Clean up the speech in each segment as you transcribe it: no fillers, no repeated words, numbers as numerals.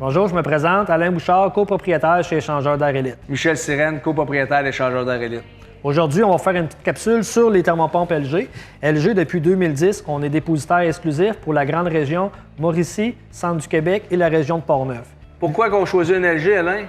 Bonjour, je me présente, Alain Bouchard, copropriétaire chez Échangeurs d'Air Élite. Michel Sirène, copropriétaire d'Échangeurs d'Air Élite. Aujourd'hui, on va faire une petite capsule sur les thermopompes LG. LG, depuis 2010, on est dépositaire exclusif pour la grande région Mauricie, centre du Québec et la région de Portneuf. Pourquoi qu'on choisit une LG, Alain?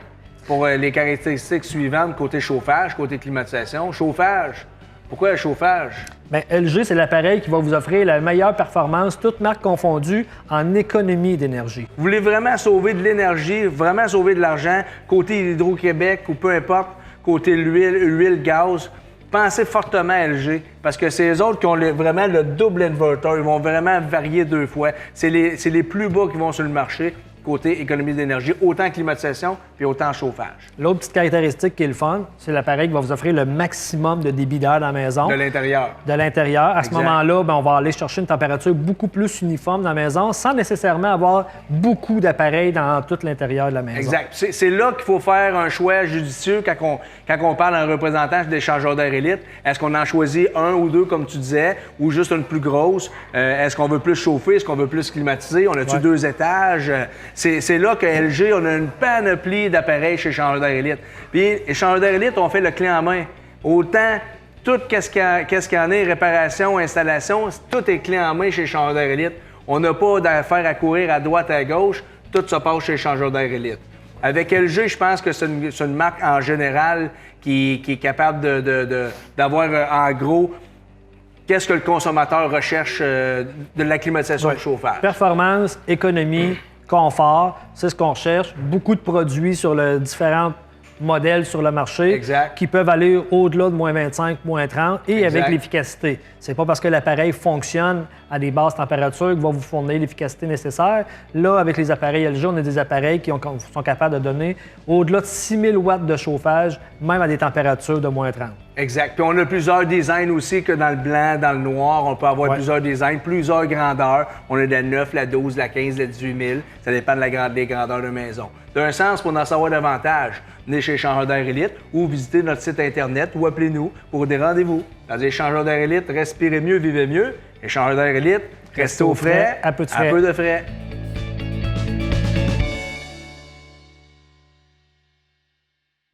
Pour les caractéristiques suivantes, côté chauffage, côté climatisation. Chauffage. Pourquoi le chauffage? Bien, LG, c'est l'appareil qui va vous offrir la meilleure performance, toutes marques confondues, en économie d'énergie. Vous voulez vraiment sauver de l'énergie, vraiment sauver de l'argent, côté Hydro-Québec ou peu importe, côté huile, gaz, pensez fortement à LG, parce que c'est les autres qui ont vraiment le double inverter. Ils vont vraiment varier 2 fois. C'est les plus bas qui vont sur le marché, côté économie d'énergie, autant en climatisation puis autant en chauffage. L'autre petite caractéristique qui est le fun, c'est l'appareil qui va vous offrir le maximum de débit d'air dans la maison. De l'intérieur. De l'intérieur. À ce Exact. moment-là, on va aller chercher une température beaucoup plus uniforme dans la maison sans nécessairement avoir beaucoup d'appareils dans tout l'intérieur de la maison. Exact. C'est là qu'il faut faire un choix judicieux quand on parle d'un représentant d'Échangeurs d'Air Élite. Est-ce qu'on en choisit un ou deux, comme tu disais, ou juste une plus grosse? Est-ce qu'on veut plus chauffer? Est-ce qu'on veut plus climatiser? On a-tu 2 étages? C'est là que LG, on a une panoplie d'appareils chez Échangeurs d'Air Élite. Puis, Échangeurs d'Air Élite, on fait le clé en main. Autant, tout qu'est-ce qu'il y en est, réparation, installation, tout est clé en main chez Échangeurs d'Air Élite. On n'a pas d'affaire à courir à droite, à gauche. Tout se passe chez Échangeurs d'Air Élite. Avec LG, je pense que c'est une marque en général qui est capable d'avoir, en gros, qu'est-ce que le consommateur recherche de la climatisation de chauffage. Performance, économie, confort, c'est ce qu'on cherche. Beaucoup de produits sur les différents modèles sur le marché Exact. qui peuvent aller au-delà de moins 25, moins 30 et Exact. avec l'efficacité. C'est pas parce que l'appareil fonctionne à des basses températures qu'il va vous fournir l'efficacité nécessaire. Là, avec les appareils LG, on a des appareils qui sont capables de donner au-delà de 6000 watts de chauffage, même à des températures de moins 30. Exact. Puis on a plusieurs designs aussi que dans le blanc, dans le noir. On peut avoir plusieurs designs, plusieurs grandeurs. On a de la 9, la 12, la 15, la 18 000. Ça dépend des grandeurs de maison. D'un sens, pour en savoir davantage, venez chez Échangeurs d'Air Élite ou visitez notre site Internet ou appelez-nous pour des rendez-vous. Dans les Échangeurs d'Air Élite, respirez mieux, vivez mieux. Échangeurs d'Air Élite, restez au frais, à peu de frais. À peu de frais.